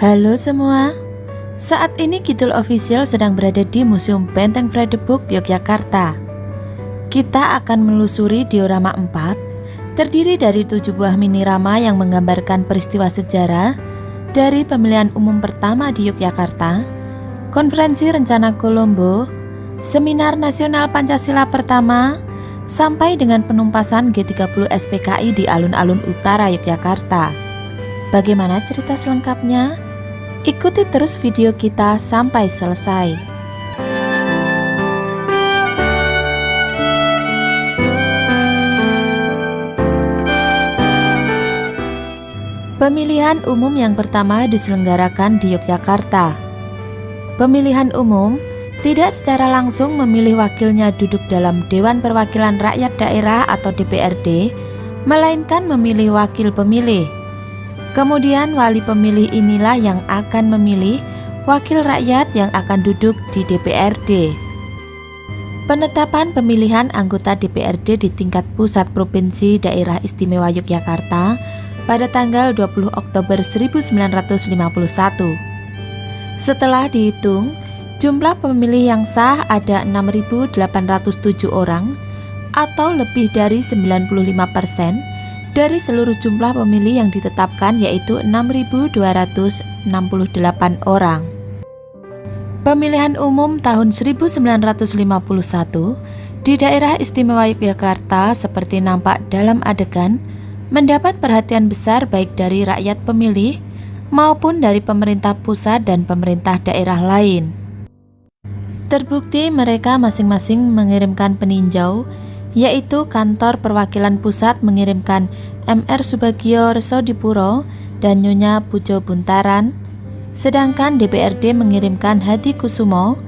Halo semua, saat ini Kidul Official sedang berada di Museum Benteng Fredebuk, Yogyakarta. Kita akan menelusuri diorama 4, terdiri dari 7 buah mini rama yang menggambarkan peristiwa sejarah dari pemilihan umum pertama di Yogyakarta, Konferensi Rencana Kolombo, Seminar Nasional Pancasila pertama, sampai dengan penumpasan G30 SPKI di alun-alun utara Yogyakarta. Bagaimana cerita selengkapnya? Ikuti terus video kita sampai selesai. Pemilihan umum yang pertama diselenggarakan di Yogyakarta. Pemilihan umum tidak secara langsung memilih wakilnya duduk dalam Dewan Perwakilan Rakyat Daerah atau DPRD, melainkan memilih wakil pemilih. Kemudian wali pemilih inilah yang akan memilih wakil rakyat yang akan duduk di DPRD. Penetapan pemilihan anggota DPRD di tingkat pusat provinsi Daerah Istimewa Yogyakarta pada tanggal 20 Oktober 1951. Setelah dihitung, jumlah pemilih yang sah ada 6.807 orang atau lebih dari 95% dari seluruh jumlah pemilih yang ditetapkan, yaitu 6.268 orang. Pemilihan umum tahun 1951 di Daerah Istimewa Yogyakarta seperti nampak dalam adegan mendapat perhatian besar baik dari rakyat pemilih maupun dari pemerintah pusat dan pemerintah daerah lain. Terbukti mereka masing-masing mengirimkan peninjau, yaitu Kantor Perwakilan Pusat mengirimkan Mr. Subagio Resodipuro dan Nyonya Pujo Buntaran, sedangkan DPRD mengirimkan Hadi Kusumo,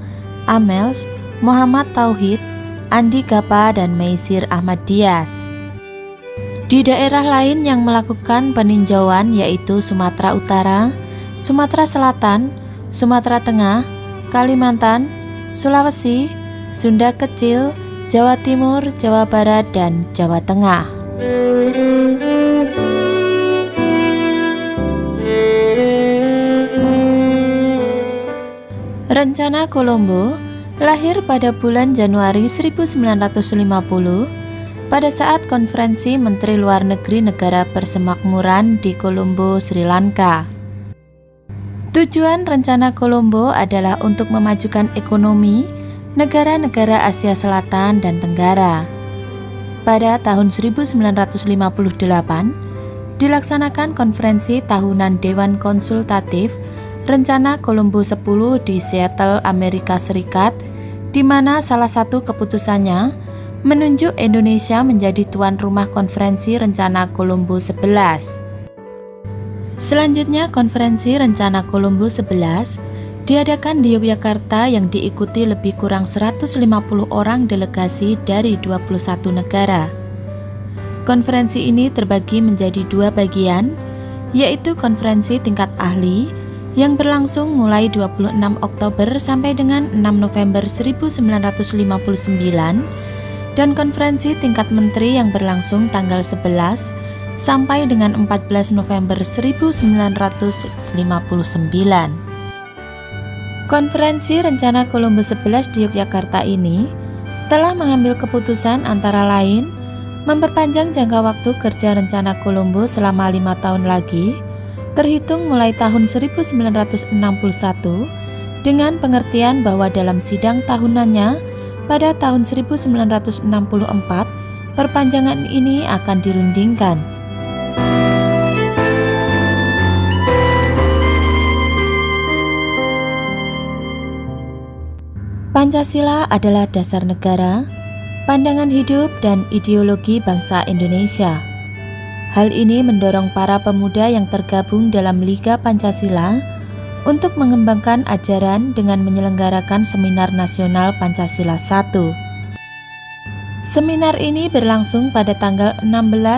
Amels, Muhammad Tauhid, Andi Gapa, dan Meisir Ahmad Dias. Di daerah lain yang melakukan peninjauan yaitu Sumatera Utara, Sumatera Selatan, Sumatera Tengah, Kalimantan, Sulawesi, Sunda Kecil, Jawa Timur, Jawa Barat, dan Jawa Tengah. Rencana Kolombo lahir pada bulan Januari 1950 pada saat Konferensi Menteri Luar Negeri Negara Persemakmuran di Kolombo, Sri Lanka. Tujuan Rencana Kolombo adalah untuk memajukan ekonomi negara-negara Asia Selatan dan Tenggara. Pada tahun 1958, dilaksanakan konferensi tahunan Dewan Konsultatif Rencana Kolombo 10 di Seattle, Amerika Serikat, di mana salah satu keputusannya menunjuk Indonesia menjadi tuan rumah konferensi Rencana Kolombo 11. Selanjutnya, konferensi Rencana Kolombo 11 diadakan di Yogyakarta yang diikuti lebih kurang 150 orang delegasi dari 21 negara. Konferensi ini terbagi menjadi 2 bagian, yaitu konferensi tingkat ahli yang berlangsung mulai 26 Oktober sampai dengan 6 November 1959 dan konferensi tingkat menteri yang berlangsung tanggal 11 sampai dengan 14 November 1959. Konferensi Rencana Kolombo 11 di Yogyakarta ini telah mengambil keputusan antara lain memperpanjang jangka waktu kerja Rencana Kolombo selama 5 tahun lagi, terhitung mulai tahun 1961, dengan pengertian bahwa dalam sidang tahunannya pada tahun 1964, perpanjangan ini akan dirundingkan. Pancasila adalah dasar negara, pandangan hidup, dan ideologi bangsa Indonesia. Hal ini mendorong para pemuda yang tergabung dalam Liga Pancasila untuk mengembangkan ajaran dengan menyelenggarakan Seminar Nasional Pancasila I. Seminar ini berlangsung pada tanggal 16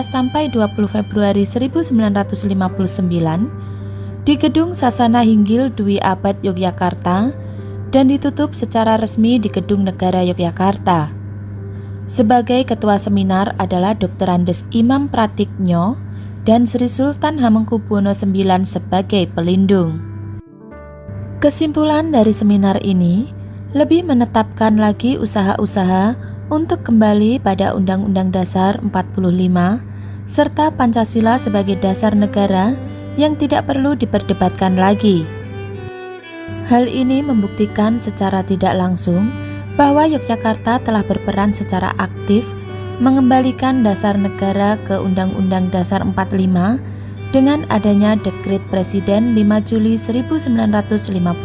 sampai 20 Februari 1959 di Gedung Sasana Hinggil Dwi Abad Yogyakarta dan ditutup secara resmi di Gedung Negara Yogyakarta. Sebagai ketua seminar adalah Dr. Andes Imam Pratiknyo dan Sri Sultan Hamengkubuwono IX sebagai pelindung. Kesimpulan dari seminar ini lebih menetapkan lagi usaha-usaha untuk kembali pada Undang-Undang Dasar 45 serta Pancasila sebagai dasar negara yang tidak perlu diperdebatkan lagi. Hal ini membuktikan secara tidak langsung bahwa Yogyakarta telah berperan secara aktif mengembalikan dasar negara ke Undang-Undang Dasar 45 dengan adanya Dekret Presiden 5 Juli 1959.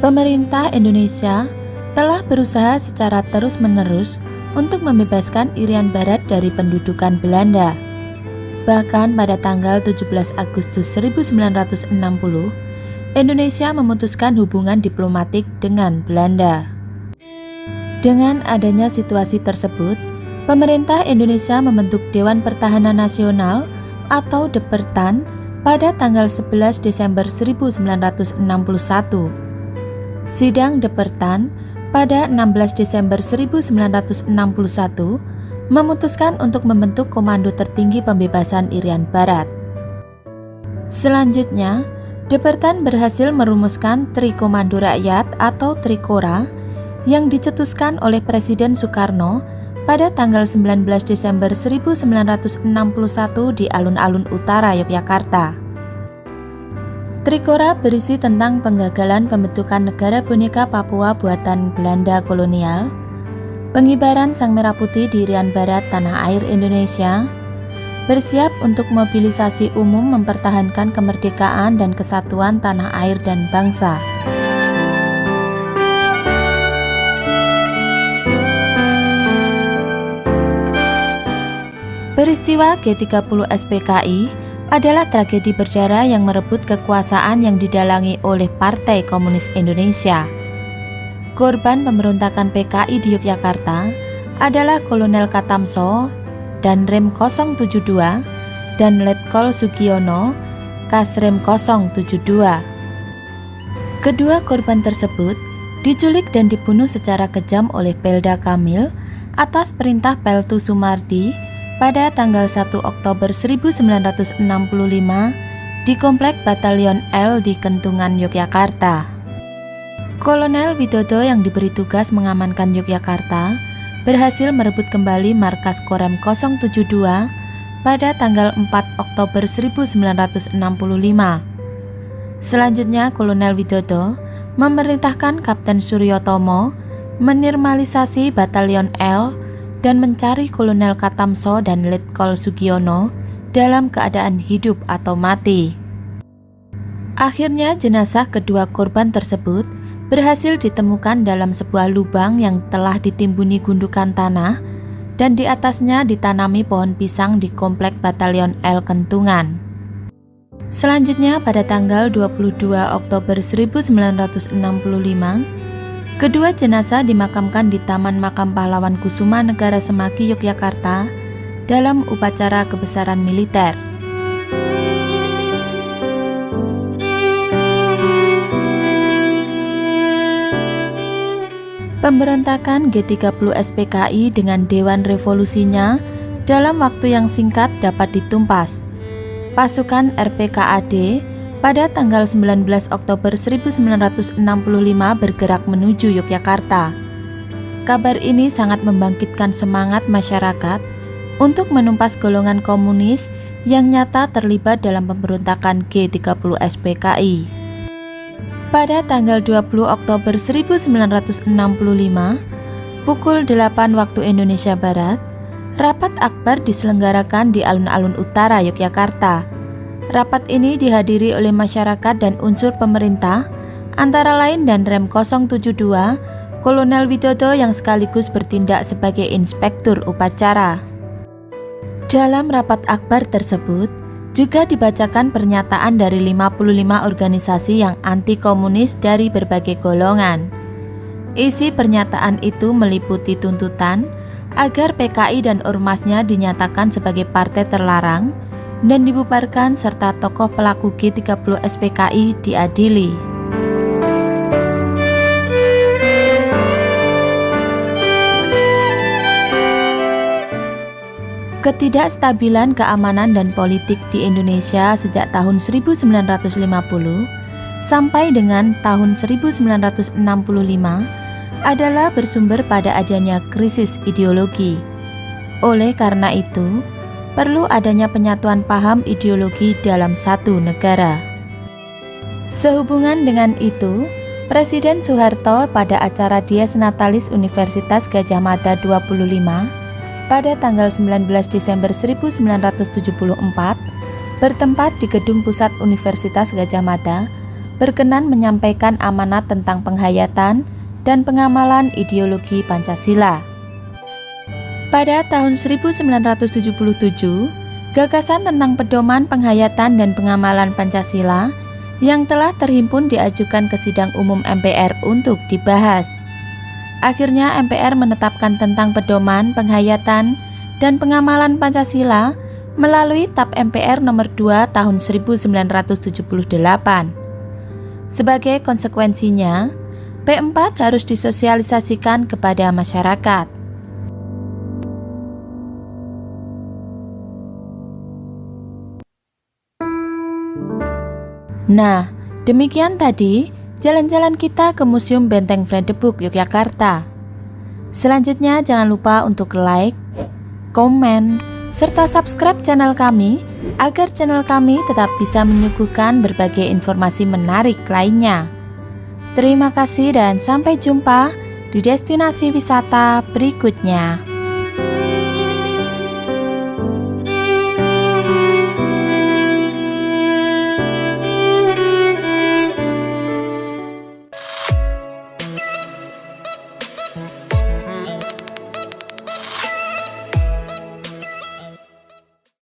Pemerintah Indonesia telah berusaha secara terus-menerus untuk membebaskan Irian Barat dari pendudukan Belanda. Bahkan pada tanggal 17 Agustus 1960, Indonesia memutuskan hubungan diplomatik dengan Belanda. Dengan adanya situasi tersebut, pemerintah Indonesia membentuk Dewan Pertahanan Nasional atau Depertan pada tanggal 11 Desember 1961. Sidang Depertan pada 16 Desember 1961 memutuskan untuk membentuk Komando Tertinggi Pembebasan Irian Barat. Selanjutnya, Depertan berhasil merumuskan Tri Komando Rakyat atau Trikora yang dicetuskan oleh Presiden Soekarno pada tanggal 19 Desember 1961 di alun-alun utara Yogyakarta. Trikora berisi tentang penggagalan pembentukan negara boneka Papua buatan Belanda kolonial, pengibaran Sang Merah Putih di Irian Barat tanah air Indonesia, bersiap untuk mobilisasi umum mempertahankan kemerdekaan dan kesatuan tanah air dan bangsa. Peristiwa G30 SPKI adalah tragedi berdarah yang merebut kekuasaan yang didalangi oleh Partai Komunis Indonesia. Korban pemberontakan PKI di Yogyakarta adalah Kolonel Katamso dan Rem 072 dan Letkol Sugiono Kasrem 072. Kedua korban tersebut diculik dan dibunuh secara kejam oleh Pelda Kamil atas perintah Peltu Sumardi pada tanggal 1 Oktober 1965 di Komplek Batalion L di Kentungan, Yogyakarta. Kolonel Widodo yang diberi tugas mengamankan Yogyakarta berhasil merebut kembali markas Korem 072 pada tanggal 4 Oktober 1965. Selanjutnya, Kolonel Widodo memerintahkan Kapten Suryotomo menormalisasi Batalion L dan mencari Kolonel Katamso dan Letkol Sugiono dalam keadaan hidup atau mati. Akhirnya jenazah kedua korban tersebut berhasil ditemukan dalam sebuah lubang yang telah ditimbuni gundukan tanah dan di atasnya ditanami pohon pisang di Komplek Batalion L Kentungan. Selanjutnya pada tanggal 22 Oktober 1965, kedua jenazah dimakamkan di Taman Makam Pahlawan Kusuma Negara Semaki, Yogyakarta dalam upacara kebesaran militer. Pemberontakan G30 SPKI dengan Dewan Revolusinya dalam waktu yang singkat dapat ditumpas. Pasukan RPKAD pada tanggal 19 Oktober 1965 bergerak menuju Yogyakarta. Kabar ini sangat membangkitkan semangat masyarakat untuk menumpas golongan komunis yang nyata terlibat dalam pemberontakan G30 SPKI. Pada tanggal 20 Oktober 1965, pukul 8 waktu Indonesia Barat, rapat akbar diselenggarakan di alun-alun utara Yogyakarta. Rapat ini dihadiri oleh masyarakat dan unsur pemerintah, antara lain Danrem 072, Kolonel Widodo yang sekaligus bertindak sebagai inspektur upacara. Dalam rapat akbar tersebut, juga dibacakan pernyataan dari 55 organisasi yang anti-komunis dari berbagai golongan. Isi pernyataan itu meliputi tuntutan agar PKI dan ormasnya dinyatakan sebagai partai terlarang dan dibubarkan serta tokoh pelaku G30 SPKI diadili. Ketidakstabilan keamanan dan politik di Indonesia sejak tahun 1950 sampai dengan tahun 1965 adalah bersumber pada adanya krisis ideologi. Oleh karena itu, perlu adanya penyatuan paham ideologi dalam satu negara. Sehubungan dengan itu, Presiden Soeharto pada acara Dies Natalis Universitas Gadjah Mada 25 pada tanggal 19 Desember 1974 bertempat di Gedung Pusat Universitas Gadjah Mada berkenan menyampaikan amanat tentang penghayatan dan pengamalan ideologi Pancasila. Pada tahun 1977, gagasan tentang pedoman penghayatan dan pengamalan Pancasila yang telah terhimpun diajukan ke sidang umum MPR untuk dibahas. Akhirnya MPR menetapkan tentang pedoman, penghayatan, dan pengamalan Pancasila melalui TAP MPR nomor 2 tahun 1978. Sebagai konsekuensinya, P4 harus disosialisasikan kepada masyarakat. Nah, demikian tadi jalan-jalan kita ke Museum Benteng Fredebuk Yogyakarta. Selanjutnya jangan lupa untuk like, komen, serta subscribe channel kami agar channel kami tetap bisa menyuguhkan berbagai informasi menarik lainnya. Terima kasih dan sampai jumpa di destinasi wisata berikutnya.